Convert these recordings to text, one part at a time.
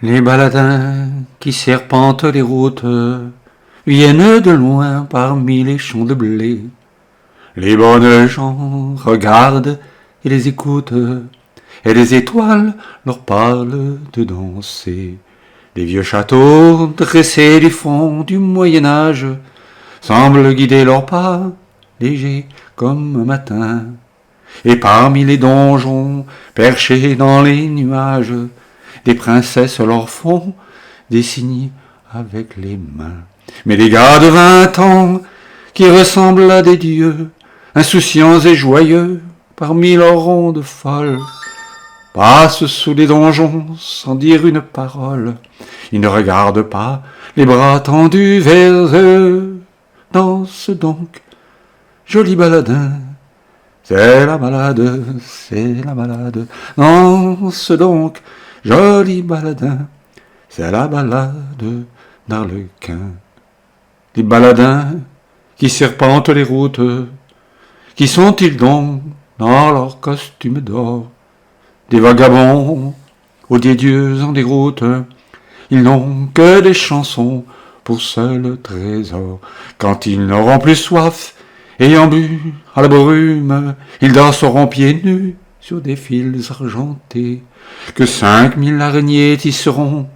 Les baladins qui serpentent les routes viennent de loin parmi les champs de blé. Les bonnes gens regardent et les écoutent, et les étoiles leur parlent de danser. Les vieux châteaux dressés du fond du Moyen-Âge semblent guider leurs pas, légers comme un matin. Et parmi les donjons perchés dans les nuages, des princesses leur font des signes avec les mains. Mais des gars de 20 ans qui ressemblent à des dieux, insouciants et joyeux, parmi leurs rondes folles, passent sous les donjons sans dire une parole. Ils ne regardent pas, les bras tendus vers eux. Danse donc, joli baladin, c'est la balade, c'est la balade. Danse donc, joli baladin, c'est la balade d'Arlequin. Les baladins qui serpentent les routes, qui sont-ils donc dans leur costume d'or? Des vagabonds aux dieux en déroute, ils n'ont que des chansons pour seul trésor. Quand ils n'auront plus soif, ayant bu à la brume, ils danseront pieds nus sur des fils argentés, que 5000 araignées tisseront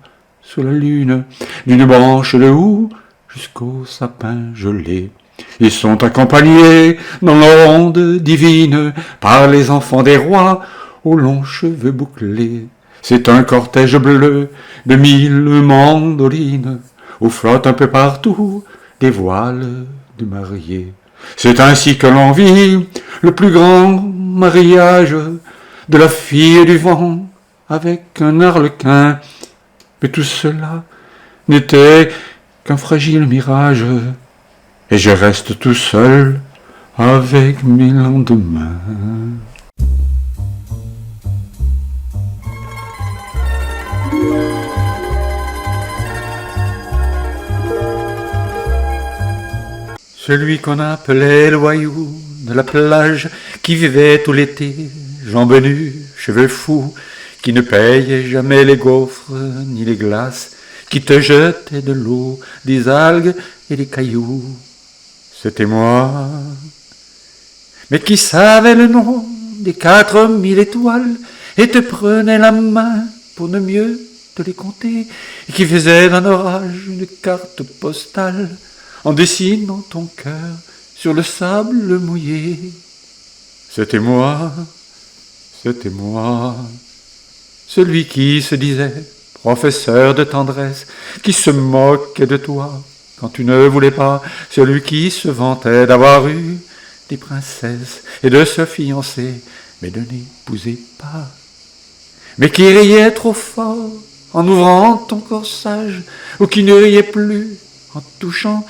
sous la lune, d'une branche de houx jusqu'au sapin gelé. Ils sont accompagnés dans leur ronde divine par les enfants des rois aux longs cheveux bouclés. C'est un cortège bleu de 1000 mandolines où flottent un peu partout des voiles de mariés. C'est ainsi que l'on vit le plus grand mariage de la fille du vent avec un arlequin. Mais tout cela n'était qu'un fragile mirage, et je reste tout seul avec mes lendemains. Celui qu'on appelait le voyou de la plage, qui vivait tout l'été, jambes nues, cheveux fous, qui ne payait jamais les gaufres ni les glaces, qui te jetait de l'eau, des algues et des cailloux. C'était moi, mais qui savait le nom des 4000 étoiles et te prenait la main pour ne mieux te les compter, et qui faisait d'un orage une carte postale en dessinant ton cœur sur le sable mouillé. C'était moi, celui qui se disait professeur de tendresse, qui se moquait de toi quand tu ne voulais pas, celui qui se vantait d'avoir eu des princesses et de se fiancer, mais de n'épouser pas, mais qui riait trop fort en ouvrant ton corsage, ou qui ne riait plus en touchant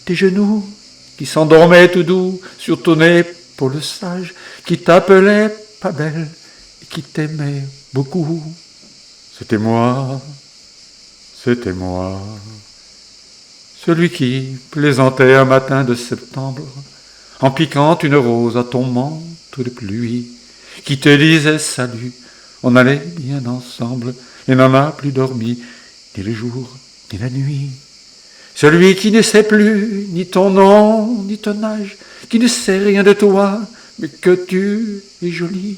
tes genoux, qui s'endormait tout doux sur ton épaule sage, qui t'appelait pas belle et qui t'aimait beaucoup. C'était moi, celui qui plaisantait un matin de septembre en piquant une rose à ton manteau de pluie, qui te disait salut, on allait bien ensemble et n'en a plus dormi ni le jour ni la nuit. Celui qui ne sait plus ni ton nom ni ton âge, qui ne sait rien de toi, mais que tu es jolie.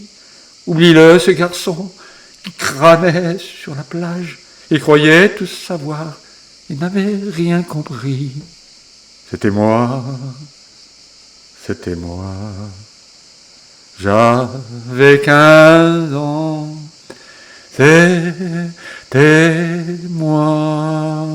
Oublie-le, ce garçon qui crânait sur la plage et croyait tout savoir et n'avait rien compris. C'était moi. J'avais 15 ans. C'était moi.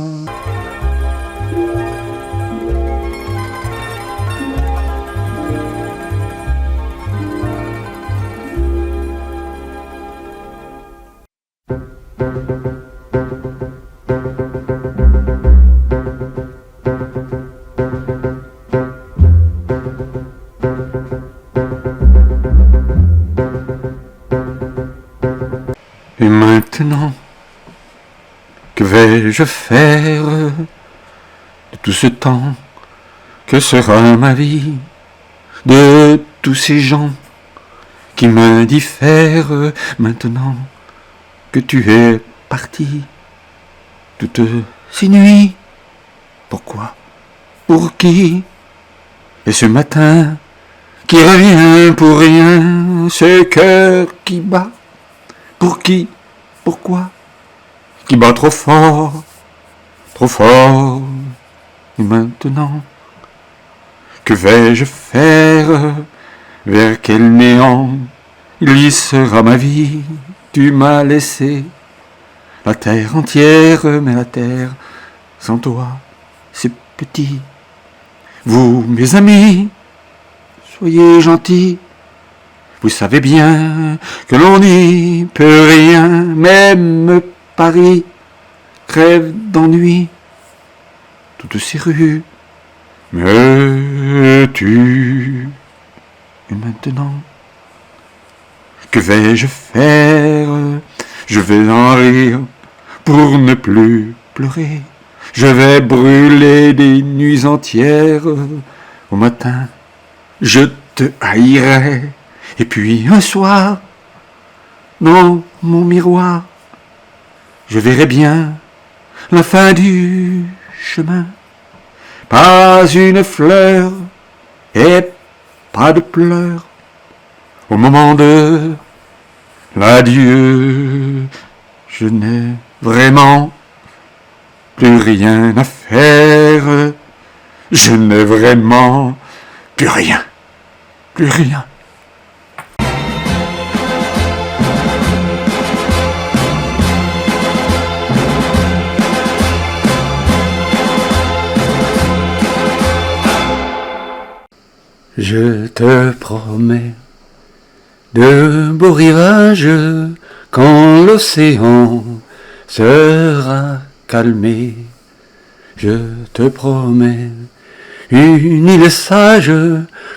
Et maintenant, que vais-je faire de tout ce temps? Que sera ma vie de tous ces gens qui m'indiffèrent maintenant que tu es parti? toutes ces nuits. Pourquoi? Pour qui? Et ce matin qui revient pour rien, ce cœur qui bat. Pour qui? Pourquoi? Qui bat trop fort, trop fort. Et maintenant, que vais-je faire? Vers quel néant glissera ma vie? Tu m'as laissé la terre entière, mais la terre sans toi, c'est petit. Vous, mes amis, soyez gentils. Vous savez bien que l'on n'y peut rien, même Paris crève d'ennui. Toutes ces rues me tuent. Et maintenant, que vais-je faire? Je vais en rire pour ne plus pleurer. Je vais brûler des nuits entières. Au matin, je te haïrai. Et puis un soir, dans mon miroir, je verrai bien la fin du chemin. Pas une fleur et pas de pleurs au moment de l'adieu. Je n'ai vraiment plus rien à faire. Je n'ai vraiment plus rien. Plus rien. Je te promets de beaux rivages quand l'océan sera calmé. Je te promets une île sage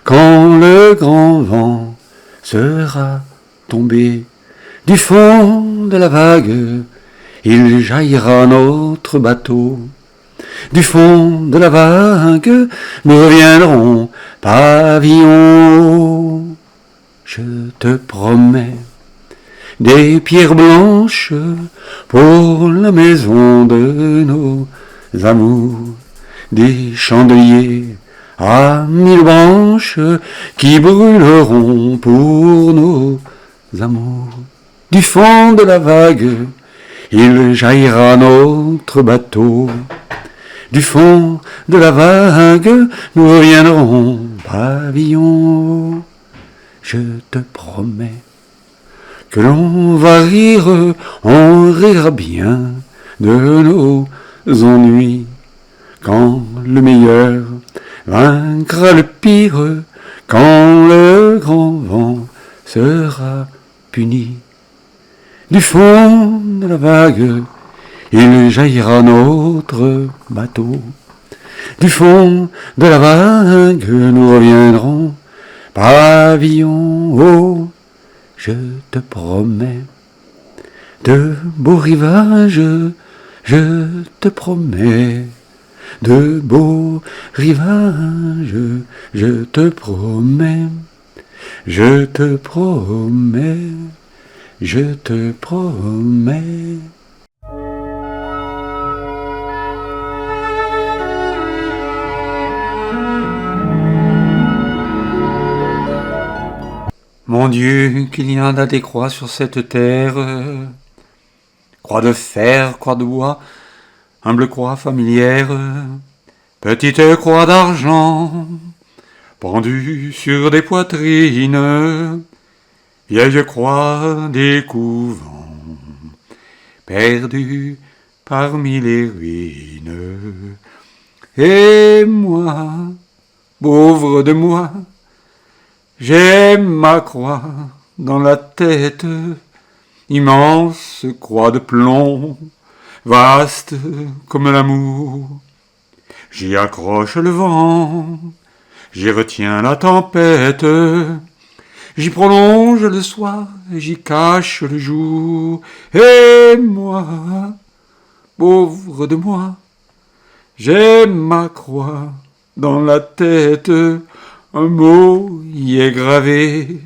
quand le grand vent sera tombé. Du fond de la vague, il jaillira notre bateau. Du fond de la vague, nous reviendrons pavillon. Je te promets des pierres blanches pour la maison de nos amours, des chandeliers à 1000 branches qui brûleront pour nos amours. Du fond de la vague, il jaillira notre bateau. Du fond de la vague, nous reviendrons pavillon. Je te promets que l'on va rire, on rira bien de nos ennuis. Quand le meilleur vaincra le pire, quand le grand vent sera puni. Du fond de la vague, il jaillira notre bateau. Du fond de la vague, nous reviendrons pavillon. Oh, je te promets de beaux rivages, je te promets de beaux rivages, je te promets, je te promets, je te promets. Mon Dieu, qu'il y en a des croix sur cette terre, croix de fer, croix de bois, humble croix familière, petite croix d'argent, pendue sur des poitrines, vieille croix des couvents, perdue parmi les ruines. Et moi, pauvre de moi, j'ai ma croix dans la tête, immense croix de plomb, vaste comme l'amour. J'y accroche le vent, j'y retiens la tempête, j'y prolonge le soir, j'y cache le jour. Et moi, pauvre de moi, j'ai ma croix dans la tête, un mot y est gravé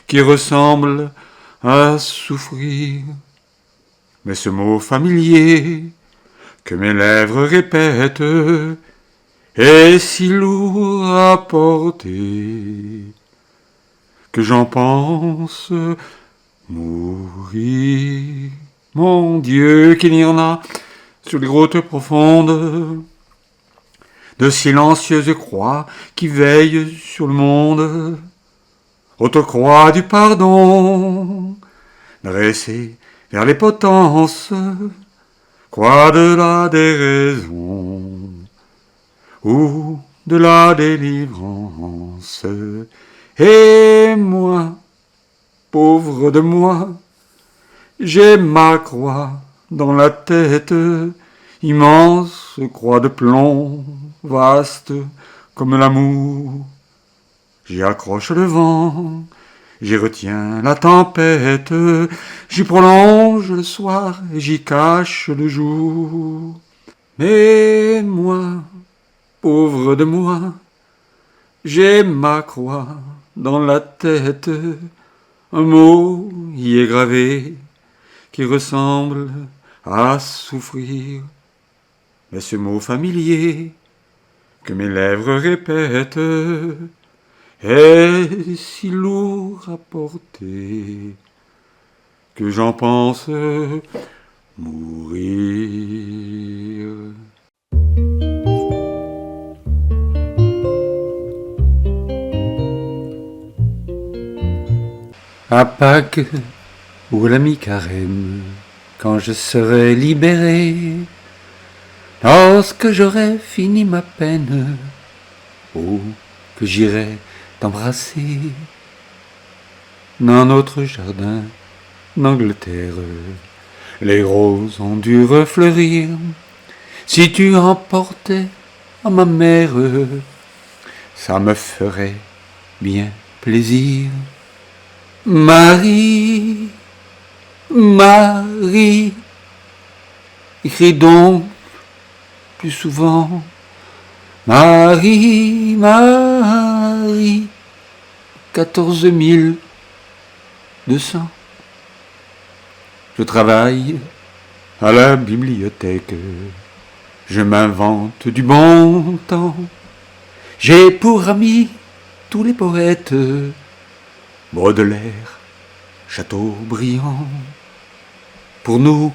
qui ressemble à souffrir. Mais ce mot familier que mes lèvres répètent, est si lourd à porter, que j'en pense mourir. Mon Dieu, qu'il y en a sur les grottes profondes, de silencieuses croix qui veillent sur le monde, haute croix du pardon, dressée vers les potences, croix de la déraison, ou de la délivrance. Et moi, pauvre de moi, j'ai ma croix dans la tête, immense croix de plomb, vaste comme l'amour. J'y accroche le vent, j'y retiens la tempête, j'y prolonge le soir et j'y cache le jour. Mais moi, pauvre de moi, j'ai ma croix dans la tête, un mot y est gravé qui ressemble à souffrir. Mais ce mot familier que mes lèvres répètent est si lourd à porter que j'en pense mourir. À Pâques ou à la mi-carême, quand je serai libéré, lorsque j'aurai fini ma peine, oh, que j'irai t'embrasser dans notre jardin d'Angleterre. Les roses ont dû refleurir, si tu emportais à ma mère, ça me ferait bien plaisir. Marie, Marie, écris donc plus souvent. Marie, Marie, 14 200. Je travaille à la bibliothèque, je m'invente du bon temps. J'ai pour amis tous les poètes, Baudelaire, Chateaubriand. Pour nous,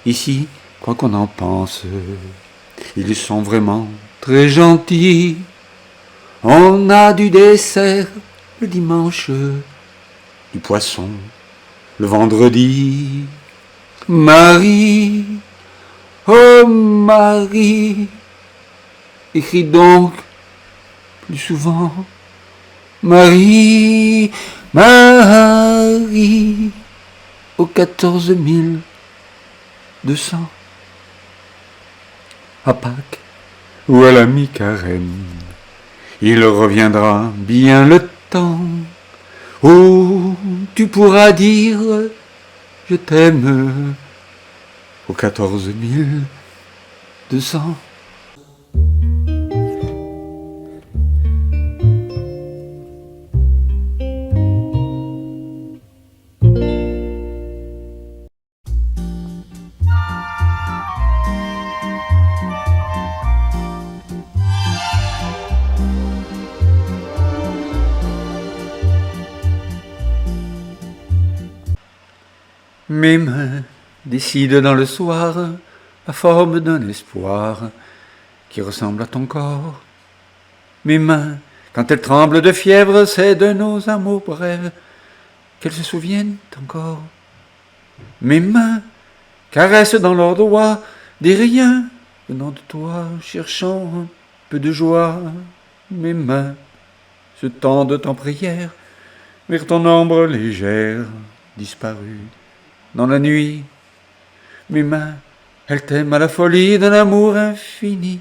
ici, quoi qu'on en pense, ils sont vraiment très gentils. On a du dessert le dimanche, du poisson le vendredi. Marie, oh Marie, écris donc plus souvent. Marie, Marie, aux 14 200. À Pâques ou à la mi-carême, il reviendra bien le temps où tu pourras dire je t'aime aux 14 200. Mes mains décident dans le soir la forme d'un espoir qui ressemble à ton corps. Mes mains, quand elles tremblent de fièvre, c'est de nos amours brèves qu'elles se souviennent encore. Mes mains caressent dans leurs doigts des riens venant de toi, cherchant un peu de joie. Mes mains se tendent en prière vers ton ombre légère disparue dans la nuit. Mes mains, elles t'aiment à la folie d'un amour infini.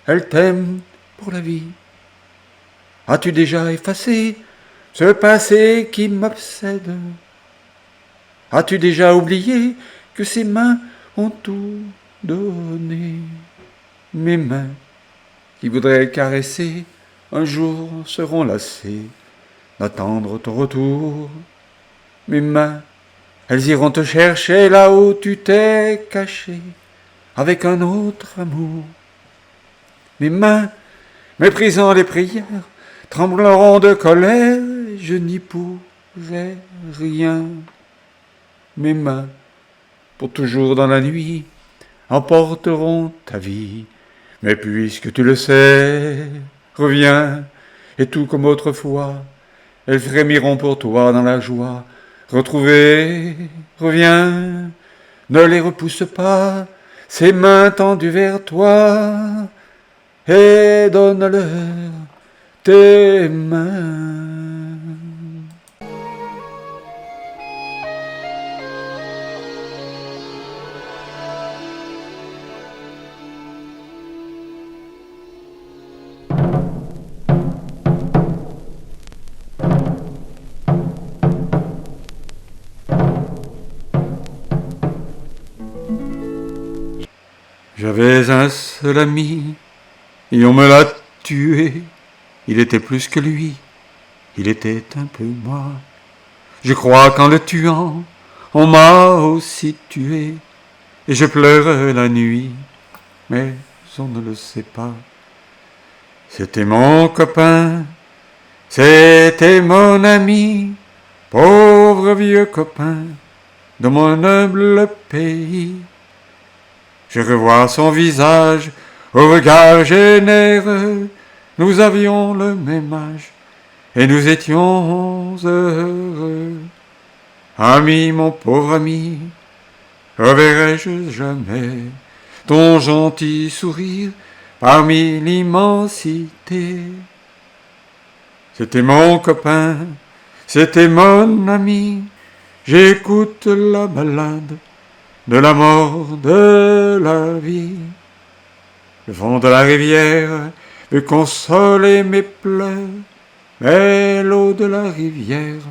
Elles t'aiment pour la vie. As-tu déjà effacé ce passé qui m'obsède? As-tu déjà oublié que ces mains ont tout donné? Mes mains qui voudraient caresser un jour seront lassées d'attendre ton retour. Mes mains, elles iront te chercher là où tu t'es caché, avec un autre amour. Mes mains, méprisant les prières, trembleront de colère, et je n'y pourrai rien. Mes mains, pour toujours dans la nuit, emporteront ta vie. Mais puisque tu le sais, reviens, et tout comme autrefois, elles frémiront pour toi dans la joie. Retrouver, reviens, ne les repousse pas, ses mains tendues vers toi, et donne-leur tes mains. J'avais un seul ami, et on me l'a tué. Il était plus que lui, il était un peu moi. Je crois qu'en le tuant, on m'a aussi tué. Et je pleure la nuit, mais on ne le sait pas. C'était mon copain, c'était mon ami, pauvre vieux copain de mon humble pays. Je revois son visage au regard généreux. Nous avions le même âge et nous étions heureux. Ami, mon pauvre ami, reverrai-je jamais ton gentil sourire parmi l'immensité? C'était mon copain, c'était mon ami. J'écoute la balade de la mort, de la vie. Le vent de la rivière peut consoler mes pleurs, mais l'eau de la rivière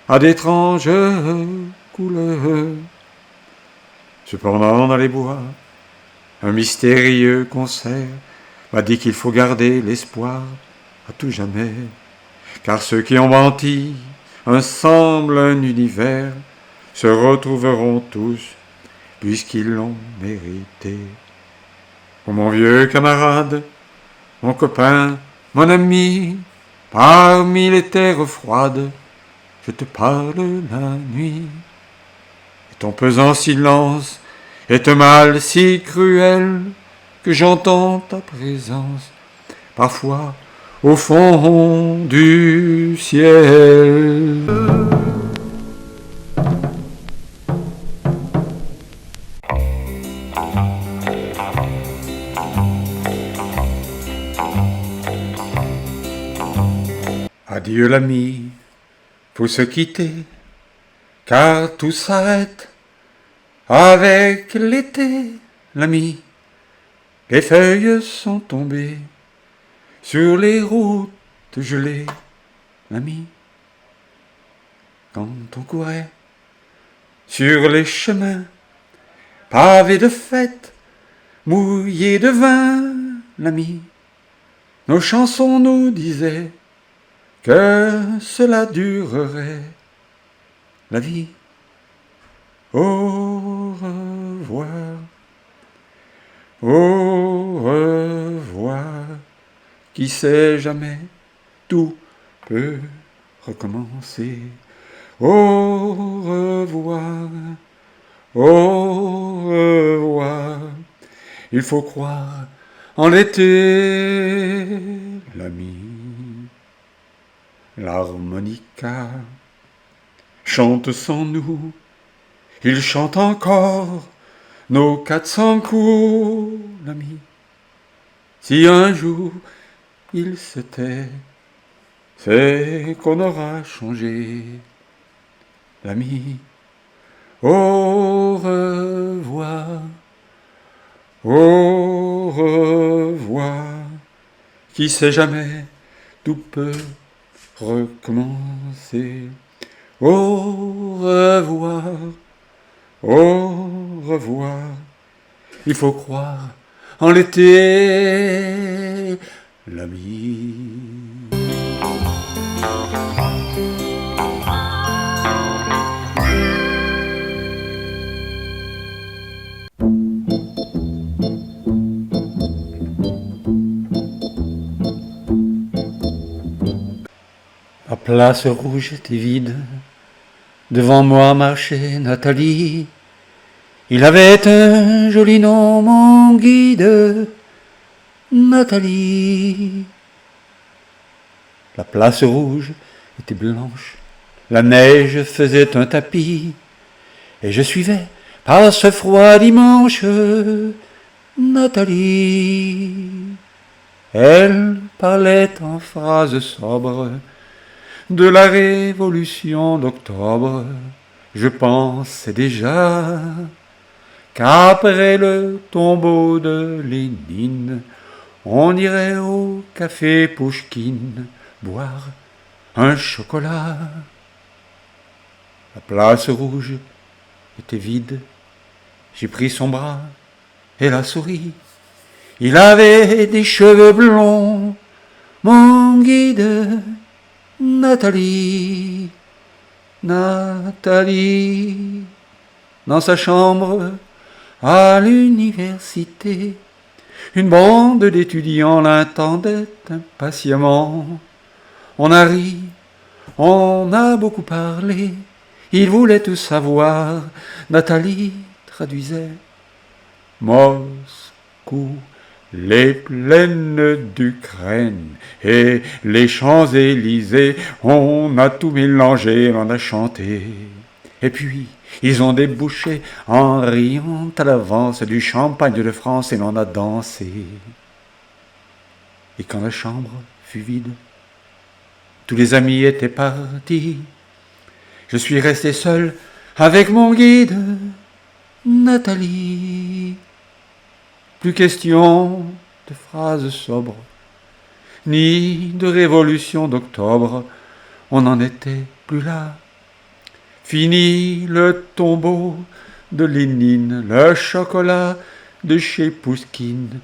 a d'étranges couleurs. Cependant, dans les bois, un mystérieux concert m'a dit qu'il faut garder l'espoir à tout jamais, car ceux qui ont menti ensemble un univers se retrouveront tous puisqu'ils l'ont mérité. Oh mon vieux camarade, mon copain, mon ami, parmi les terres froides, je te parle la nuit. Et ton pesant silence est un mal si cruel que j'entends ta présence, parfois au fond du ciel. Adieu l'ami, faut se quitter, car tout s'arrête avec l'été, l'ami. Les feuilles sont tombées sur les routes gelées, l'ami. Quand on courait sur les chemins pavés de fêtes, mouillés de vin, l'ami, nos chansons nous disaient que cela durerait, la vie. Au revoir, au revoir. Qui sait jamais, tout peut recommencer. Au revoir, au revoir. Il faut croire en l'été, l'ami. L'harmonica chante sans nous, il chante encore nos 400 coups, l'ami. Si un jour il se tait, c'est qu'on aura changé, l'ami. Au revoir, au revoir. Qui sait jamais, tout peut recommencer. Au revoir, au revoir. Il faut croire en l'été, l'ami. place rouge était vide. Devant moi marchait Nathalie. Il avait un joli nom, mon guide, Nathalie. La place rouge était blanche, la neige faisait un tapis, et je suivais par ce froid dimanche Nathalie. Elle parlait en phrases sobres de la révolution d'octobre. Je pensais déjà qu'après le tombeau de Lénine, on irait au café Pouchkine boire un chocolat. La place rouge était vide. J'ai pris son bras et la souris. Il avait des cheveux blonds, mon guide, Nathalie, Nathalie. Dans sa chambre à l'université, une bande d'étudiants l'attendait impatiemment. On a ri, on a beaucoup parlé, ils voulaient tout savoir. Nathalie traduisait. Moscou, les plaines d'Ukraine et les Champs-Élysées, on a tout mélangé, on a chanté. Et puis, ils ont débouché en riant à l'avance du champagne de France et l'on a dansé. Et quand la chambre fut vide, tous les amis étaient partis. Je suis resté seul avec mon guide, Nathalie. Plus question de phrases sobres, ni de révolution d'octobre, on n'en était plus là. Fini le tombeau de Lénine, le chocolat de chez Pouchkine,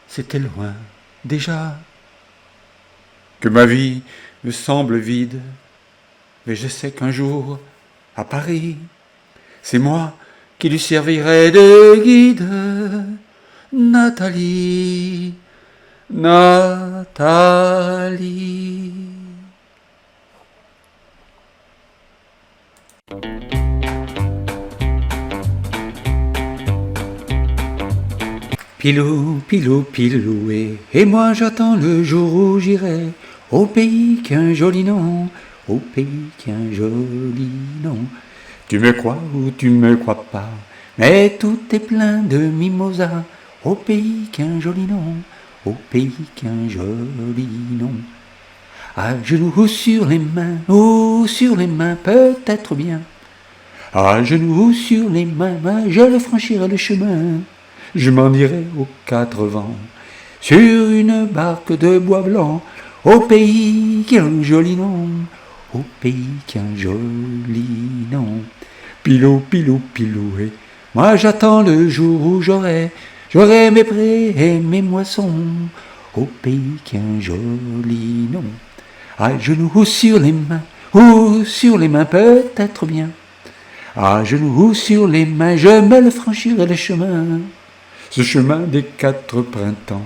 c'était loin déjà. Que ma vie me semble vide, mais je sais qu'un jour, à Paris, c'est moi qui lui servirai de guide. Nathalie, Nathalie. Pilou, pilou, piloué, et moi j'attends le jour où j'irai au pays qui a un joli nom, au pays qui a un joli nom. Tu me crois ou tu me crois pas, mais tout est plein de mimosas, au pays qui a un joli nom, au pays qui a un joli nom. À genoux ou sur les mains, peut-être bien. À genoux ou sur les mains, je le franchirai le chemin. Je m'en irai aux 4 vents, sur une barque de bois blanc, au pays qui a un joli nom, au pays qui a un joli nom. Pilou, pilou, piloué, moi j'attends le jour où j'aurai mes prés et mes moissons, au pays qui a un joli nom. À genoux ou sur les mains, peut-être bien. À genoux ou sur les mains, je me le franchirai le chemin. Ce chemin des 4 printemps,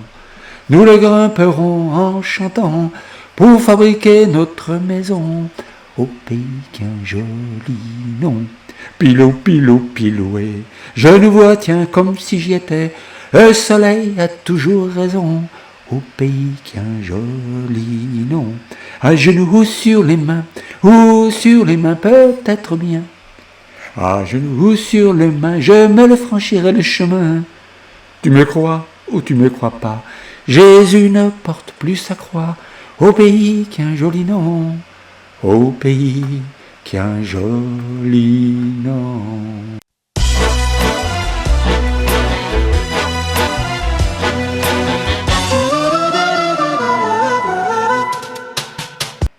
nous le grimperons en chantant pour fabriquer notre maison au pays qui a un joli nom. Pilou, pilou, piloué, je nous vois, tiens, comme si j'y étais. Le soleil a toujours raison au pays qui a un joli nom. À genoux ou sur les mains, peut-être bien. À genoux ou sur les mains, je me le franchirai le chemin. Tu me crois ou tu me crois pas, Jésus ne porte plus sa croix au pays qui a un joli nom, au pays qui a un joli nom.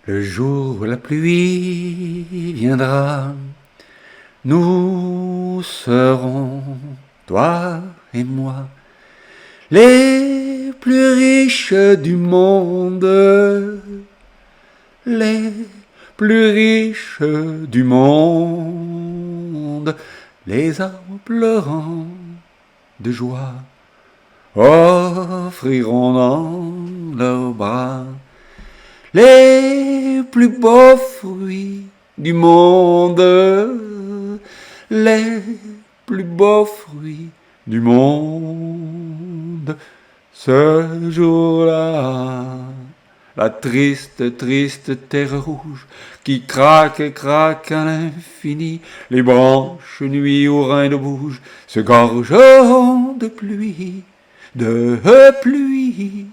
Le jour où la pluie viendra, nous serons, toi et moi, les plus riches du monde, les plus riches du monde, les arbres pleurant de joie offriront dans leurs bras les plus beaux fruits du monde, les plus beaux fruits du monde. Ce jour-là, la triste, triste terre rouge qui craque et craque à l'infini, les branches nuits au rein de bouge se gorgeront de pluie, de pluie.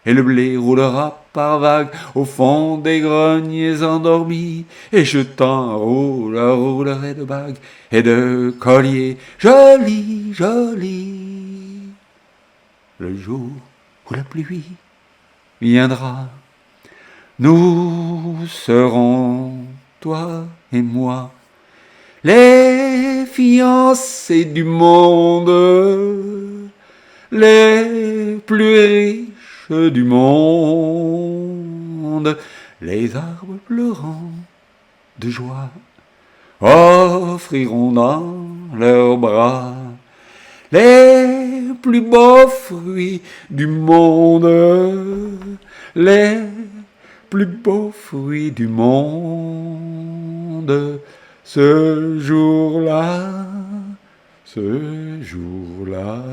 Et le blé roulera par vagues au fond des greniers endormis, et je roulerai de bagues et de colliers jolis, jolis. Le jour où la pluie viendra, nous serons, toi et moi, les fiancés du monde, les plus riches du monde, les arbres pleurant de joie offriront dans leurs bras les plus beaux fruits du monde, les plus beaux fruits du monde. Ce jour-là, ce jour-là.